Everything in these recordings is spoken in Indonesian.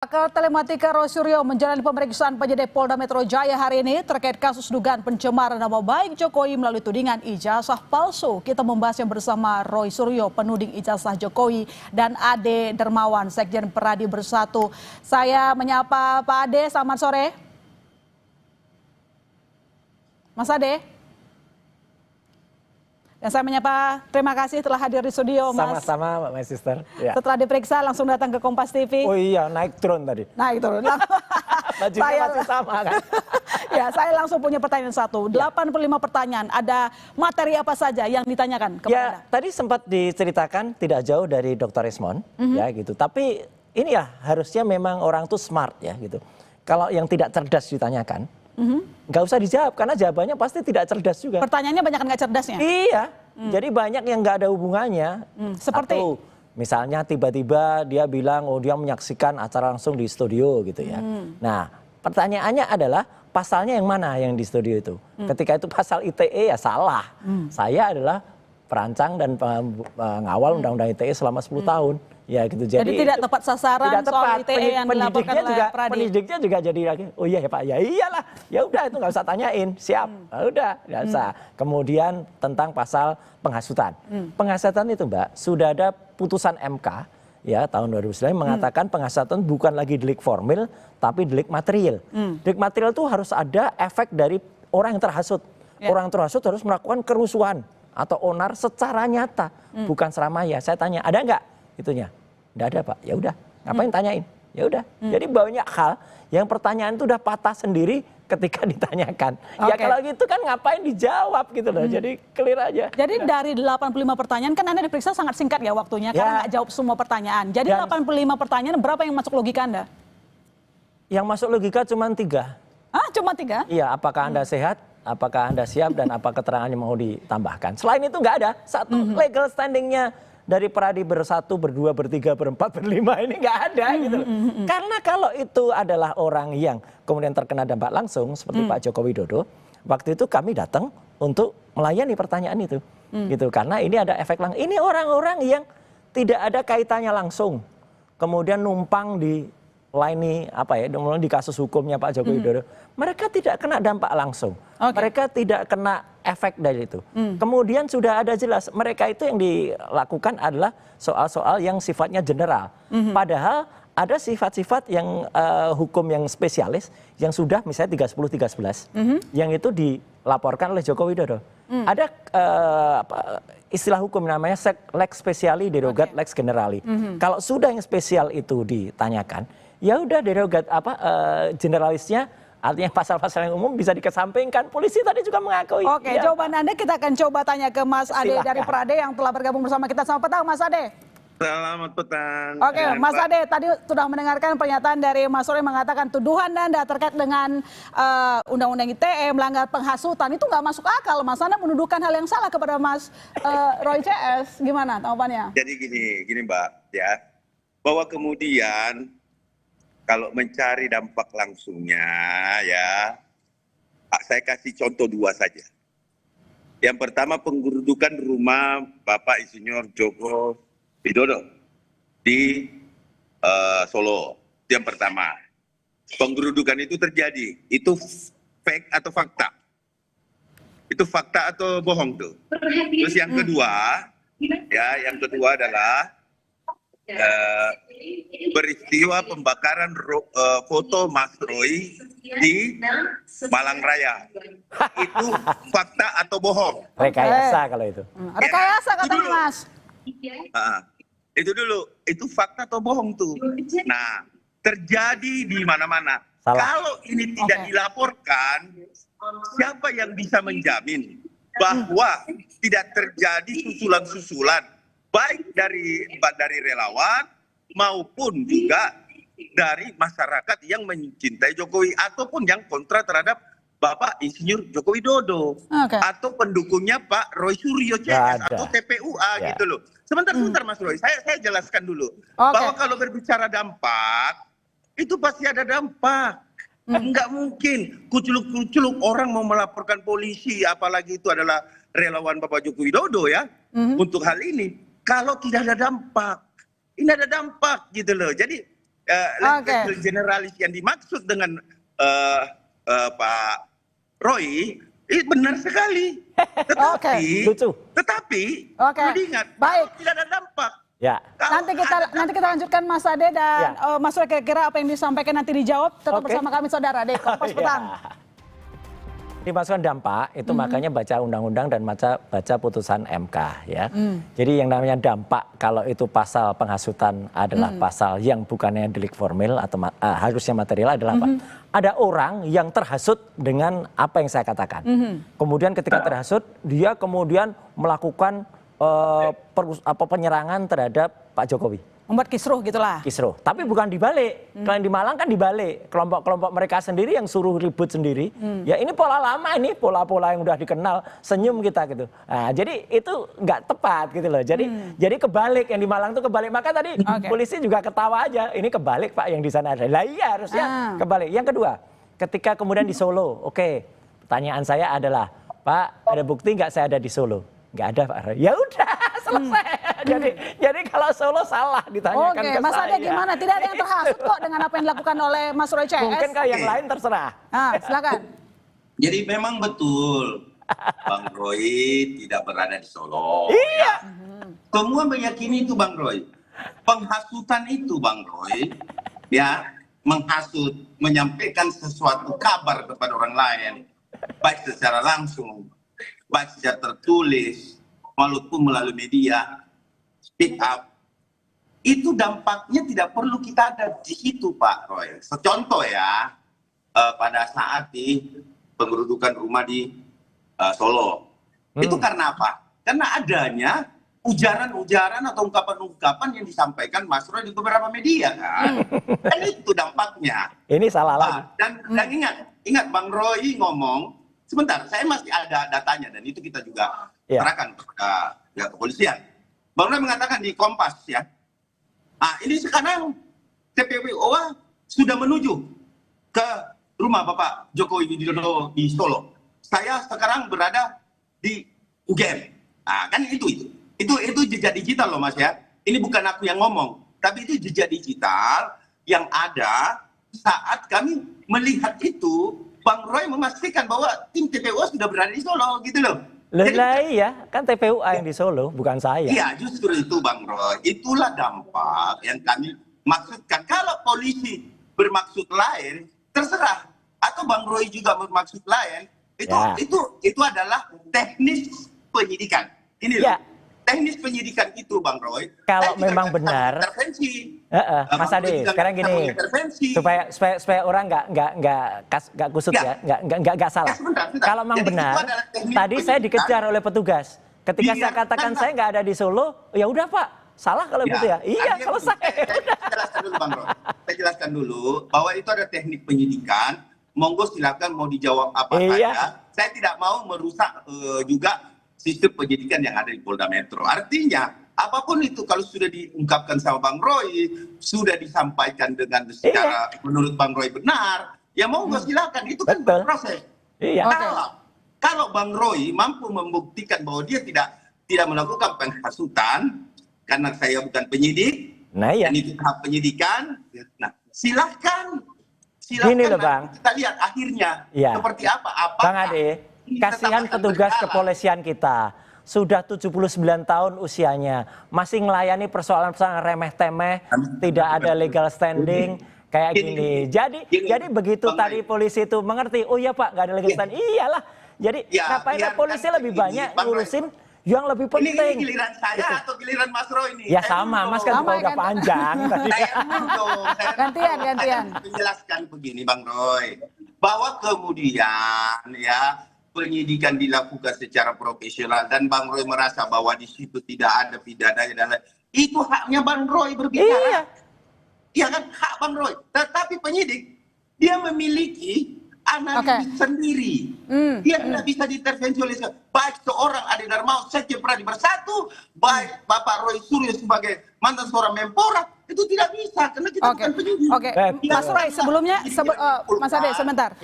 Pakar Telematika Roy Suryo menjalani pemeriksaan penyidik Polda Metro Jaya hari ini terkait kasus dugaan pencemaran nama baik Jokowi melalui tudingan ijazah palsu. Kita membahasnya bersama Roy Suryo, penuding ijazah Jokowi, dan Ade Dermawan, Sekjen Peradi Bersatu. Saya menyapa Pak Ade, selamat sore. Mas Ade. Dan saya menyapa, terima kasih telah hadir di studio, Mas. Sama-sama, my sister. Ya. Setelah diperiksa langsung datang ke Kompas TV. Oh iya, naik drone tadi. Naik drone. Bajunya masih sama kan? Ya, saya langsung punya pertanyaan satu. 85 pertanyaan, ada materi apa saja yang ditanyakan kepada Anda? Tadi sempat diceritakan tidak jauh dari Dr. Ismon, ya gitu. Tapi ini ya harusnya memang orang tuh smart ya gitu. Kalau yang tidak cerdas ditanyakan, nggak usah dijawab karena jawabannya pasti tidak cerdas juga. Pertanyaannya banyak nggak cerdasnya? Iya, jadi banyak yang nggak ada hubungannya. Seperti? Atau misalnya tiba-tiba dia bilang, oh dia menyaksikan acara langsung di studio gitu ya. Nah pertanyaannya adalah pasalnya yang mana yang di studio itu? Ketika itu pasal ITE ya salah. Saya adalah perancang dan pengawal undang-undang ITE selama 10 tahun. Ya gitu. Jadi tidak tepat sasaran tidak soal tepat. ITE yang dilaporkan oleh Pradi. Penyidiknya juga jadi lagi, oh iya ya Pak, ya iyalah. Ya udah itu nggak usah tanyain, siap. Nah, udah, nggak usah. Kemudian tentang pasal penghasutan. Penghasutan itu Mbak, sudah ada putusan MK ya tahun 2009 mengatakan penghasutan bukan lagi delik formil tapi delik material. Delik material itu harus ada efek dari orang yang terhasut. Orang yang terhasut harus melakukan kerusuhan atau onar secara nyata, bukan seramanya. Saya tanya, ada nggak itunya? Nggak ada Pak. Ya udah, ngapain tanyain? Ya udah. Jadi banyak hal yang pertanyaan itu udah patah sendiri ketika ditanyakan. Ya kalau gitu kan ngapain dijawab gitu loh. Jadi clear aja. Jadi dari 85 pertanyaan kan Anda diperiksa sangat singkat ya waktunya karena nggak jawab semua pertanyaan. Jadi 85 pertanyaan berapa yang masuk logika Anda? Yang masuk logika cuma 3. Ah, cuma 3? Iya, apakah Anda sehat? Apakah Anda siap dan apa keterangannya mau ditambahkan? Selain itu nggak ada. Satu legal standingnya dari Peradi bersatu, berdua, bertiga, berempat, berlima ini nggak ada gitu. Karena kalau itu adalah orang yang kemudian terkena dampak langsung seperti Pak Joko Widodo, waktu itu kami datang untuk melayani pertanyaan itu, gitu. Karena ini ada efek langsung. Ini orang-orang yang tidak ada kaitannya langsung, kemudian numpang di layani apa ya, di kasus hukumnya Pak Joko Widodo. Mereka tidak kena dampak langsung, mereka tidak kena efek dari itu. Kemudian sudah ada jelas mereka itu yang dilakukan adalah soal-soal yang sifatnya general. Padahal ada sifat-sifat yang hukum yang spesialis yang sudah misalnya 310-311 yang itu dilaporkan oleh Joko Widodo. Ada istilah hukum namanya lex speciali derogat lex generali. Kalau sudah yang spesial itu ditanyakan, ya udah derogat generalisnya. Artinya pasal-pasal yang umum bisa dikesampingkan. Polisi tadi juga mengakui. Oke, ya. Jawaban Anda kita akan coba tanya ke Mas Ade dari Perade yang telah bergabung bersama kita. Selamat petang Mas Ade. Selamat petang. Oke, Mas Ade tadi sudah mendengarkan pernyataan dari Mas Roy mengatakan tuduhan Anda terkait dengan Undang-Undang ITE melanggar penghasutan itu nggak masuk akal. Mas Anda menuduhkan hal yang salah kepada Mas Roy CS. Gimana tanggapannya? Jadi gini Mbak ya, bahwa kemudian kalau mencari dampak langsungnya ya, saya kasih contoh 2 saja. Yang pertama penggerudukan rumah Bapak Insinyur Joko Widodo di Solo. Yang pertama, penggerudukan itu terjadi. Itu fake atau fakta? Itu fakta atau bohong tuh? Terus yang kedua, ya yang kedua adalah peristiwa pembakaran foto Mas Roy di Malang Raya. Itu fakta atau bohong? Rekayasa kalau itu. Rekayasa katanya Mas. Itu dulu, itu fakta atau bohong tuh. Nah, terjadi di mana-mana. Kalau ini tidak dilaporkan, siapa yang bisa menjamin bahwa tidak terjadi susulan-susulan baik dari relawan maupun juga dari masyarakat yang mencintai Jokowi ataupun yang kontra terhadap Bapak Insinyur Joko Widodo atau pendukungnya Pak Roy Suryo CS atau TPUA gitu loh. Sebentar Mas Roy, saya jelaskan dulu bahwa kalau berbicara dampak itu pasti ada dampak. Enggak mungkin kuculuk-kuculuk orang mau melaporkan polisi apalagi itu adalah relawan Bapak Joko Widodo ya untuk hal ini. Kalau tidak ada dampak, ini ada dampak gitu loh. Jadi legal generalis yang dimaksud dengan Pak Roy itu benar sekali. Tetapi perlu diingat, tidak ada dampak. Ya. Nanti kita lanjutkan Mas Ade dan Mas Roy, kira-kira apa yang disampaikan nanti dijawab. Tetap bersama kami saudara di Kompas Petang. Dimasukkan dampak itu makanya baca undang-undang dan baca putusan MK ya. Jadi yang namanya dampak kalau itu pasal penghasutan adalah pasal yang bukannya delik formil atau harusnya material adalah apa? Ada orang yang terhasut dengan apa yang saya katakan. Kemudian ketika terhasut dia kemudian melakukan penyerangan terhadap Pak Jokowi. Membuat kisruh gitulah. Kisruh, tapi bukan dibalik. Kalau di Malang kan dibalik. Kelompok-kelompok mereka sendiri yang suruh ribut sendiri. Ya ini pola lama ini, pola-pola yang udah dikenal, senyum kita gitu. Nah, jadi itu nggak tepat gitu loh. Jadi kebalik, yang di Malang tuh kebalik. Maka tadi polisi juga ketawa aja. Ini kebalik Pak yang di sana ada. Lah iya harusnya kebalik. Yang kedua, ketika kemudian di Solo, pertanyaan saya adalah, Pak ada bukti nggak saya ada di Solo? Nggak ada Pak. Ya udah selesai. Jadi kalau Solo salah ditanyakan ke Mas saya. Ade gimana? Tidak ada yang terhasut kok dengan apa yang dilakukan oleh Mas Roy CS. Mungkin kalau yang lain terserah. Silakan. Jadi memang betul Bang Roy tidak berada di Solo. Iya. Semua meyakini itu Bang Roy. Penghasutan itu Bang Roy, ya menghasut, menyampaikan sesuatu kabar kepada orang lain, baik secara langsung, baik secara tertulis, walaupun melalui media, speak up, itu dampaknya tidak perlu kita ada di situ Pak Roy. Contoh ya, pada saat di pengerudukan rumah di Solo, itu karena apa? Karena adanya ujaran-ujaran atau ungkapan-ungkapan yang disampaikan Mas Roy di beberapa media kan. Dan itu dampaknya. Ini salah lagi. Dan ingat Bang Roy ngomong, sebentar, saya masih ada datanya dan itu kita juga serahkan kepada pihak kepolisian. Bang Roy mengatakan di Kompas ya, ini sekarang TPWO sudah menuju ke rumah Bapak Joko Widodo di Solo. Saya sekarang berada di UGM. Kan itu jejak digital loh Mas ya. Ini bukan aku yang ngomong, tapi itu jejak digital yang ada saat kami melihat itu. Bang Roy memastikan bahwa tim TPUA sudah berada di Solo gitu loh. Iya, kan TPUA yang di Solo, bukan saya. Iya, justru itu Bang Roy. Itulah dampak yang kami maksudkan. Kalau polisi bermaksud lain, terserah. Atau Bang Roy juga bermaksud lain, itu adalah teknis penyidikan. Ini loh. Teknis penyidikan itu Bang Roy. Kalau memang benar, Mas Ade, sekarang gini, supaya orang nggak kusut nggak salah. Kalau memang benar, tadi saya dikejar oleh petugas. Ketika saya katakan saya nggak ada di Solo, ya udah Pak, salah kalau gitu ya. Iya selesai. Saya jelaskan dulu Bang Roy. Saya jelaskan dulu bahwa itu ada teknik penyidikan. Monggo silakan mau dijawab apa saja. Saya tidak mau merusak juga sistem penyidikan yang ada di Polda Metro. Artinya, apapun itu kalau sudah diungkapkan sama Bang Roy, sudah disampaikan dengan secara menurut Bang Roy benar, ya monggo silakan, itu kan berproses. Kalau Bang Roy mampu membuktikan bahwa dia tidak melakukan penghasutan, karena saya bukan penyidik, dan itu tahap penyidikan, silahkan. Gini loh Bang, kita lihat akhirnya seperti apa. Bang Ade, kasihan petugas kepolisian kita. Sudah 79 tahun usianya. Masih melayani persoalan-persoalan remeh-temeh. Tidak ada legal standing. Kayak gini. Jadi begitu tadi polisi itu mengerti. Oh iya Pak, nggak ada legal standing. Iyalah. Jadi ngapain polisi lebih banyak ngurusin yang lebih penting. Ini giliran saya atau giliran Mas Roy ini? Ya sama, Mas kan udah panjang. Gantian. Menjelaskan begini Bang Roy. Bahwa kemudian penyidikan dilakukan secara profesional dan Bang Roy merasa bahwa di situ tidak ada pidana dan lain, itu haknya Bang Roy berbicara. Iya kan, hak Bang Roy. Tetapi penyidik dia memiliki analisis sendiri. Dia tidak bisa diintervensi oleh baik seorang Ade Darmawan Sekjen Pradi Bersatu, baik Bapak Roy Suryo sebagai mantan seorang Menpora, itu tidak bisa karena kita bukan penyidik. Mas Roy, sebelumnya Mas Ade sebentar.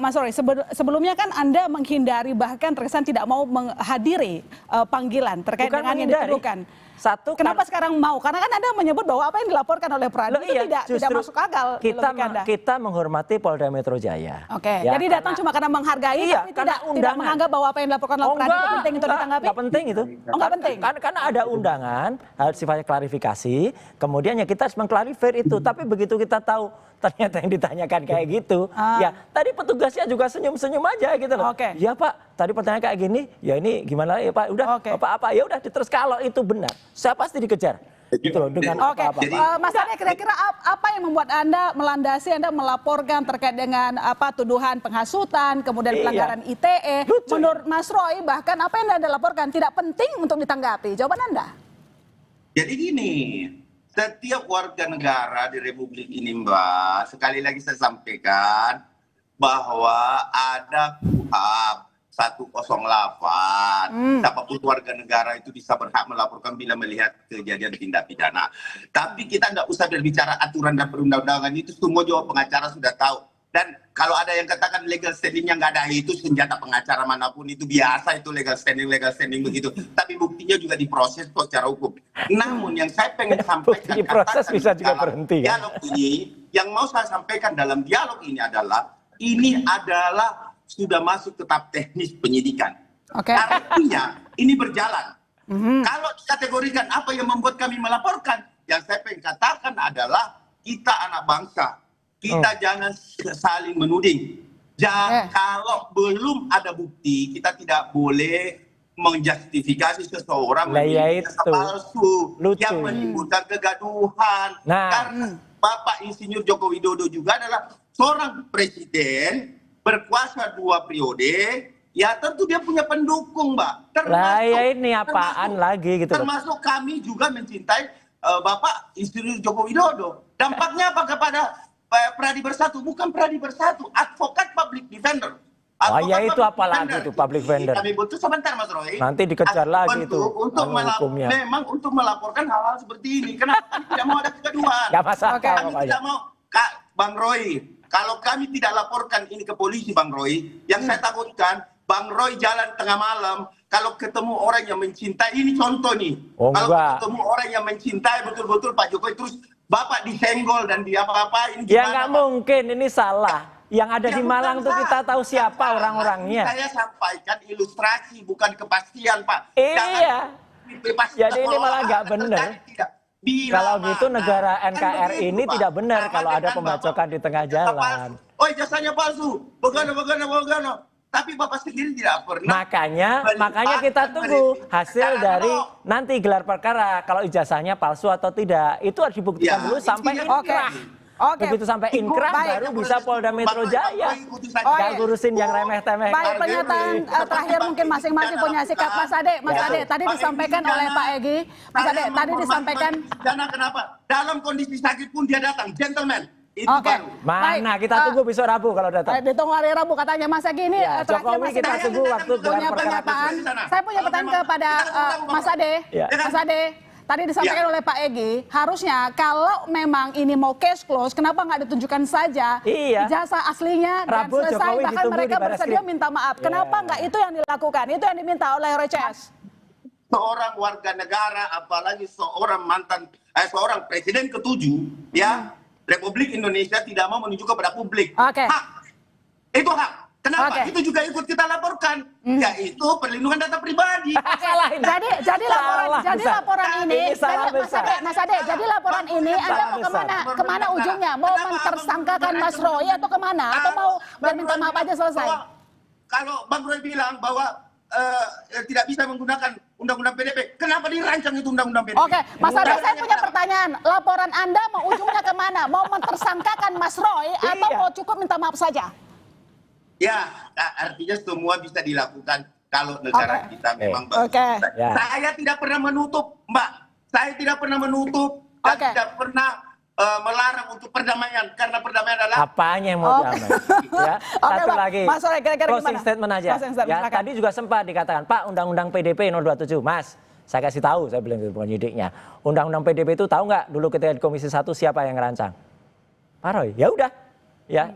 Mas Roy, sebelumnya kan Anda menghindari bahkan terkesan tidak mau menghadiri panggilan terkait dengan yang dituduhkan. satu Kenapa sekarang mau? Karena kan Anda menyebut bahwa apa yang dilaporkan oleh Pradi itu tidak masuk akal. Kita menghormati Polda Metro Jaya. Oke, jadi datang cuma karena menghargai, tapi tidak menganggap bahwa apa yang dilaporkan oleh Pradi itu penting untuk ditanggapi? Nggak penting itu. Nggak penting? Karena ada undangan, harus sifatnya klarifikasi, kemudian ya kita harus mengklarifikasi itu. Tapi begitu kita tahu ternyata yang ditanyakan kayak gitu, ya tadi petugasnya juga senyum-senyum aja gitu loh. Ya Pak, tadi pertanyaan kayak gini, ya ini gimana ya Pak, udah apa-apa, ya udah terus kalau itu benar, saya pasti dikejar. Gitu loh, dengan apa-apa. Mas Ade, kira-kira apa yang membuat Anda melaporkan terkait dengan tuduhan penghasutan, kemudian pelanggaran ITE? Lucu. Menurut Mas Roy, bahkan apa yang Anda laporkan tidak penting untuk ditanggapi. Jawaban Anda? Jadi gini, setiap warga negara di Republik ini, Mbak, sekali lagi saya sampaikan bahwa ada KUHP 108. Siapapun warga negara itu bisa berhak melaporkan bila melihat kejadian tindak pidana. Tapi kita nggak usah berbicara aturan dan perundang-undangan, itu semua juga pengacara sudah tahu. Dan kalau ada yang katakan legal standingnya nggak ada, itu senjata pengacara manapun itu biasa, itu legal standing begitu. Tapi buktinya juga diproses secara hukum. Namun yang saya pengen sampaikan, diproses bisa juga berhenti. Dialog ini, yang mau saya sampaikan dalam dialog ini adalah sudah masuk ke tahap teknis penyidikan. Artinya ini berjalan. Kalau dikategorikan apa yang membuat kami melaporkan, yang saya pengen katakan adalah kita anak bangsa. Kita jangan saling menuding. Kalau belum ada bukti, kita tidak boleh menjustifikasi seseorang menjadi palsu yang menimbulkan kegaduhan. Karena Bapak Insinyur Joko Widodo juga adalah seorang presiden berkuasa 2 periode. Ya tentu dia punya pendukung, Mbak. Termasuk kami juga mencintai Bapak Insinyur Joko Widodo. Dampaknya apa kepada Pradi Bersatu? Bukan Pradi Bersatu, advokat public defender. Itu apalagi itu public defender. Kami butuh sebentar, Mas Roy. Nanti dikejar lagi itu hukumnya. Memang untuk melaporkan hal-hal seperti ini. Kenapa kami tidak mau ada kegaduhan? Gak masalah. Kami tidak mau, Bang Roy, kalau kami tidak laporkan ini ke polisi, Bang Roy, yang saya takutkan, Bang Roy jalan tengah malam, kalau ketemu orang yang mencintai, ini contoh nih. Kalau ketemu orang yang mencintai betul-betul Pak Jokowi, terus Bapak disenggol dan diapa-apain. Ya nggak mungkin, ini salah. Yang ada di Malang tuh kita tahu siapa orang-orangnya. Saya sampaikan ilustrasi, bukan kepastian, Pak. Iya. Jadi ini malah nggak benar. Kalau gitu negara NKRI ini tidak benar kalau ada pembacokan di tengah jalan. Oh, jasanya palsu. Bagaimana. Tapi Bapak sendiri tidak pernah. Makanya kita tunggu hasil dari nanti gelar perkara. Kalau ijazahnya palsu atau tidak. Itu harus dibuktikan dulu sampai inkrah. Begitu sampai inkrah baru bisa Polda Metro Jaya. Gak ngurusin yang remeh-temeh. Baik, pernyataan terakhir mungkin masing-masing punya sikap. Mas Ade, tadi disampaikan oleh Pak Egy. Mas Ade, tadi disampaikan. Karena kenapa? Dalam kondisi sakit pun dia datang, gentleman. Mana kita tunggu besok Rabu kalau datang. Ditunggu hari Rabu katanya Mas Egy ini terakhir Jokowi kita tunggu waktu punya pernyataan. Saya punya pertanyaan kepada Mas Ade. Mas Ade, tadi disampaikan oleh Pak Egy, harusnya kalau memang ini mau case close, kenapa nggak ditunjukkan saja ijazah aslinya dan selesai, bahkan mereka bersedia minta maaf. Kenapa nggak itu yang dilakukan? Itu yang diminta oleh RCS. Seorang warga negara, apalagi seorang seorang presiden ke-7, Republik Indonesia tidak mau menunjukkan kepada publik. Hak. Itu hak. Kenapa? Itu juga ikut kita laporkan. Yaitu perlindungan data pribadi. Jadi laporan ini, Mas Ade, jadi laporan ini Anda mau kemana ujungnya? Mau mentersangkakan Mas Roy atau kemana? Atau mau minta maaf aja selesai? Kalau Bang Roy bilang bahwa tidak bisa menggunakan undang-undang PDP, kenapa dirancang itu undang-undang PDP? Mas Ade, saya punya pertanyaan. Laporan Anda mau ujungnya kemana? Mau mentersangkakan Mas Roy atau mau cukup minta maaf saja? Ya, artinya semua bisa dilakukan kalau negara kita memang bagus. Saya tidak pernah menutup, Mbak. Saya tidak pernah menutup dan tidak pernah melarang untuk perdamaian, karena perdamaian adalah apanya yang mau damai. Satu lagi, Mas Roy, kira-kira closing statement aja. Tadi juga sempat dikatakan, Pak, Undang-Undang PDP 027, Mas. Saya kasih tahu, saya bilang ke penyidiknya. Undang-Undang PDP itu tahu nggak dulu ketika di Komisi 1 siapa yang ngerancang? Pak Roy. Ya udah,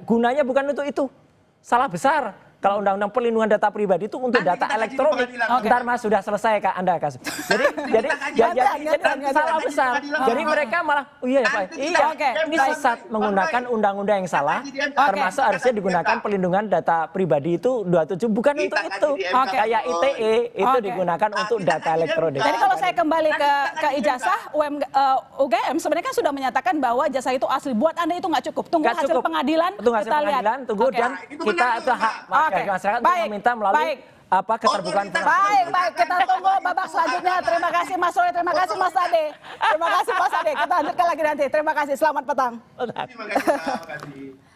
gunanya bukan untuk itu. Salah besar. Kalau undang-undang perlindungan data pribadi itu untuk Nanti data kita kaji di elektronik. pengadilan. Ntar Mas sudah selesai Kak Anda kasus. Jadi salah besar. Jadi mereka malah iya ya Pak. Iya. Ini sesat menggunakan undang-undang yang salah. Termasuk harusnya digunakan pelindungan data pribadi itu 27 bukan untuk itu. Kayak ITE itu digunakan untuk data elektronik. Jadi kalau saya kembali ke ijazah UGM sebenarnya kan sudah menyatakan bahwa ijazah itu asli. Buat Anda itu nggak cukup. Tunggu Nggak hasil cukup. pengadilan. Tunggu hasil Kita lihat. pengadilan, tunggu dan kita itu hak masyarakat untuk meminta melalui keterbukaan. Baik, kita tunggu babak selanjutnya. Terima kasih Mas Roy, terima kasih Mas Ade. Terima kasih Mas Ade. Kita lanjutkan lagi nanti. Terima kasih. Selamat petang. Terima kasih.